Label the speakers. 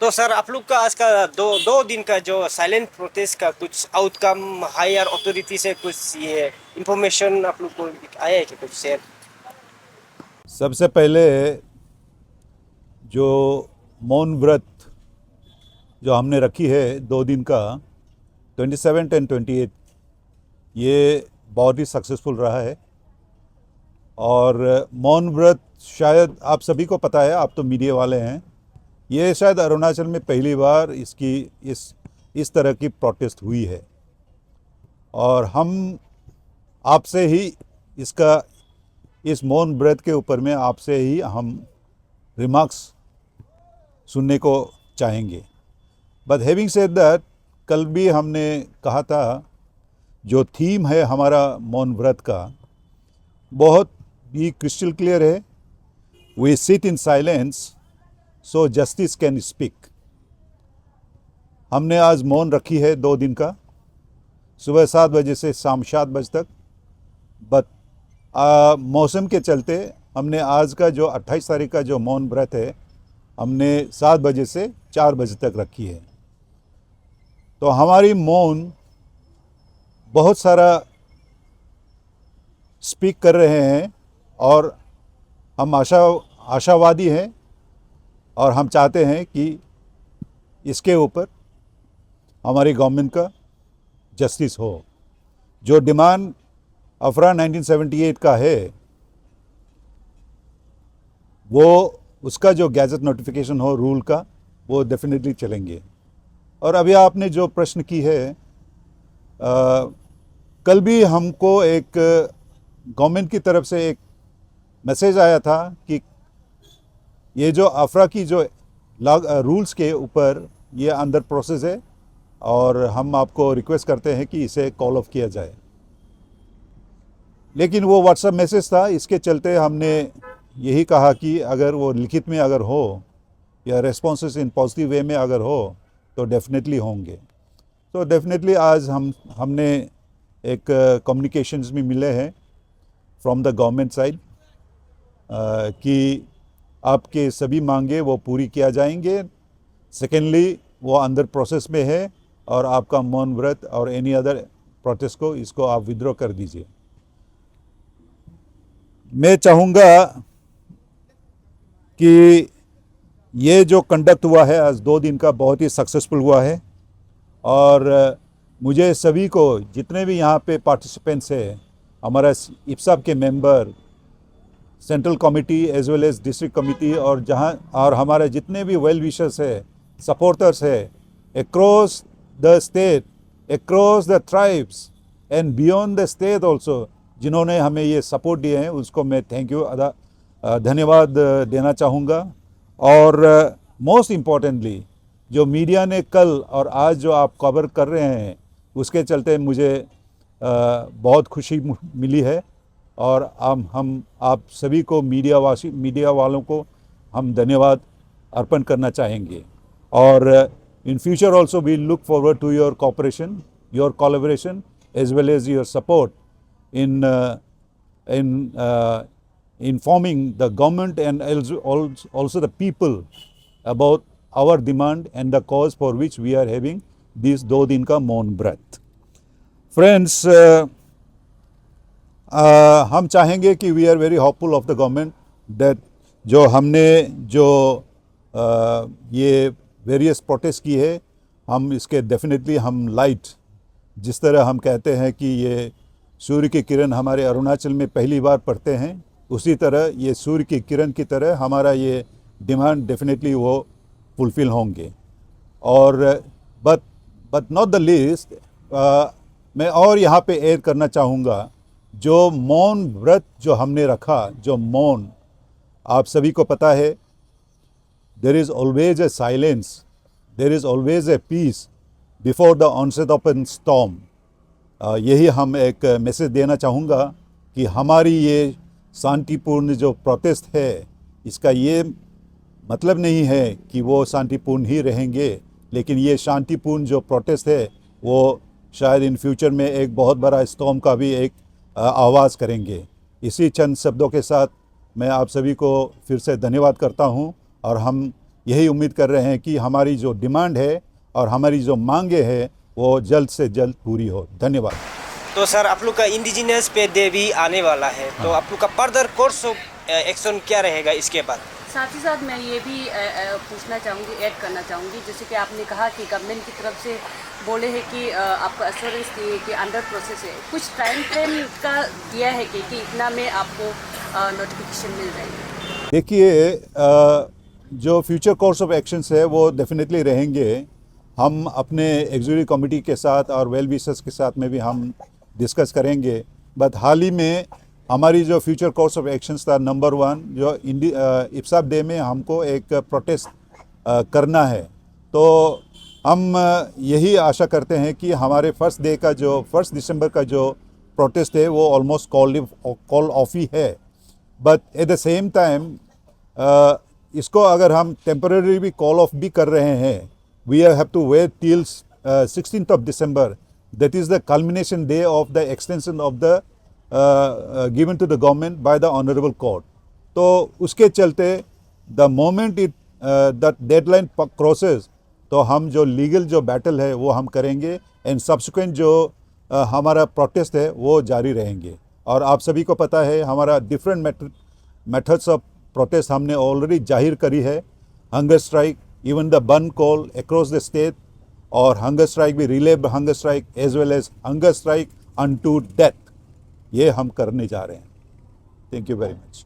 Speaker 1: तो सर आप लोग का आज का दो दिन का जो साइलेंट प्रोटेस्ट का कुछ आउटकम हायर अथॉरिटी से कुछ ये इंफॉर्मेशन आप लोग को आया है कि कुछ शेयर।
Speaker 2: सबसे पहले जो मौन व्रत जो हमने रखी है 2 दिन का 27 एंड 28, ये बहुत ही सक्सेसफुल रहा है। और मौन व्रत शायद आप सभी को पता है, आप तो मीडिया वाले हैं, ये शायद अरुणाचल में पहली बार इसकी इस तरह की प्रोटेस्ट हुई है। और हम आपसे ही इसका इस मौन व्रत के ऊपर में आपसे ही हम रिमार्क्स सुनने को चाहेंगे। बट हैविंग सेड दैट, कल भी हमने कहा था जो थीम है हमारा मौन व्रत का बहुत ही क्रिस्टल क्लियर है। We sit in silence so justice can speak. हमने आज मौन रखी है 2 दिन का, सुबह 7 बजे से शाम 7 बजे तक। बट मौसम के चलते हमने आज का जो 28 तारीख का जो मौन व्रत है हमने 7 बजे से 4 बजे तक रखी है। तो हमारी मौन बहुत सारा स्पीक कर रहे हैं और हम आशावादी हैं और हम चाहते हैं कि इसके ऊपर हमारी गवर्नमेंट का जस्टिस हो। जो डिमांड अफरा 1978 का है वो उसका जो गैजेट नोटिफिकेशन हो रूल का, वो डेफिनेटली चलेंगे। और अभी आपने जो प्रश्न की है, कल भी हमको एक गवर्नमेंट की तरफ से एक मैसेज आया था कि ये जो अफरा की जो रूल्स के ऊपर ये अंडर प्रोसेस है और हम आपको रिक्वेस्ट करते हैं कि इसे कॉल ऑफ किया जाए। लेकिन वो व्हाट्सएप मैसेज था, इसके चलते हमने यही कहा कि अगर वो लिखित में अगर हो या रेस्पॉन्सेस इन पॉजिटिव वे में अगर हो तो डेफिनेटली होंगे। तो डेफिनेटली आज हमने एक कम्युनिकेशंस में मिले हैं फ्रॉम द गवर्नमेंट साइड कि आपके सभी मांगे वो पूरी किया जाएंगे। सेकेंडली वो अंदर प्रोसेस में है और आपका मौन व्रत और एनी अदर प्रोटेस्ट को इसको आप विड्रॉ कर दीजिए। मैं चाहूँगा कि ये जो कंडक्ट हुआ है आज 2 दिन का बहुत ही सक्सेसफुल हुआ है। और मुझे सभी को, जितने भी यहाँ पे पार्टिसिपेंट्स हैं, हमारा इप्साब के member, central committee as well as district committee और हमारे जितने भी वेल विशर्स है, सपोर्टर्स है across the state, across the tribes and beyond the state also, जिन्होंने हमें ये सपोर्ट दिए हैं, उसको मैं थैंक यू धन्यवाद देना चाहूँगा। और मोस्ट इम्पॉर्टेंटली जो मीडिया ने कल और आज जो आप कवर कर रहे हैं उसके चलते मुझे बहुत खुशी मिली है। और हम आप सभी को मीडिया वालों को हम धन्यवाद अर्पण करना चाहेंगे। और in future also we look forward to your cooperation, your collaboration as well as your support in informing the government and also the people about our demand and the cause for which we are having this 2 दिन का मौन व्रत। Friends, हम चाहेंगे कि we are very hopeful of the government that जो हमने जो ये वेरियस प्रोटेस्ट की है, हम इसके डेफिनेटली हम लाइट, जिस तरह हम कहते हैं कि ये सूर्य की किरण हमारे अरुणाचल में पहली बार पड़ते हैं, उसी तरह ये सूर्य की किरण की तरह हमारा ये डिमांड डेफिनेटली वो फुलफ़िल होंगे। और बट नॉट द लीस्ट, मैं और यहाँ पे ऐड करना चाहूँगा, जो मौन व्रत जो हमने रखा, जो मौन, आप सभी को पता है there is always a silence, there is always a peace before the onset of an storm. यही हम एक मैसेज देना चाहूँगा कि हमारी ये शांतिपूर्ण जो प्रोटेस्ट है, इसका ये मतलब नहीं है कि वो शांतिपूर्ण ही रहेंगे, लेकिन ये शांतिपूर्ण जो प्रोटेस्ट है वो शायद इन फ्यूचर में एक बहुत बड़ा स्टॉर्म का भी एक आवाज़ करेंगे। इसी चंद शब्दों के साथ मैं आप सभी को फिर से धन्यवाद करता हूँ और हम यही उम्मीद कर रहे हैं कि हमारी जो डिमांड है और हमारी जो मांगे हैं वो जल्द से जल्द पूरी हो। धन्यवाद।
Speaker 1: तो सर आप लोग का इंडिजिनियस पे डे भी आने वाला है, तो आप लोग का फर्दर कोर्स ऑफ एक्शन क्या रहेगा इसके बाद?
Speaker 3: साथ ही साथ मैं ये भी पूछना चाहूँगी, ऐड करना चाहूँगी, जैसे कि आपने कहा कि गवर्नमेंट की तरफ से बोले हैं कि आपको एश्योरेंस दिए कि अंडर प्रोसेस है, कुछ टाइम फ्रेम का दिया है कि इतना में आपको नोटिफिकेशन मिल जाएगी?
Speaker 2: देखिए, जो फ्यूचर कोर्स ऑफ एक्शंस है वो डेफिनेटली रहेंगे। हम अपने एग्जीक्यूटिव कमेटी के साथ और वेल विशर्स के साथ में भी हम डिस्कस करेंगे। बट हाल ही में हमारी जो फ्यूचर कोर्स ऑफ एक्शंस था, नंबर 1 जो इप्साफ डे में हमको एक प्रोटेस्ट करना है, तो हम यही आशा करते हैं कि हमारे फर्स्ट डे का जो 1 दिसंबर का जो प्रोटेस्ट है वो ऑलमोस्ट कॉल ऑफ ही है। But at the same time इसको अगर हम टेम्पररी भी कॉल ऑफ भी कर रहे हैं, we have to wait till 16th of December. That is the culmination day of the extension of the given to the government by the honorable court. तो उसके चलते the moment it that deadline crosses, तो हम जो legal जो battle है वो हम करेंगे एंड सब्सिक्वेंट जो हमारा प्रोटेस्ट है वो जारी रहेंगे। और आप सभी को पता है हमारा डिफरेंट मेथड्स ऑफ प्रोटेस्ट हमने ऑलरेडी जाहिर करी है। Hunger strike, even the burn call across the state, और हंगर स्ट्राइक भी, relay hunger strike as well as hunger strike unto death, ये हम करने जा रहे हैं। Thank you very much.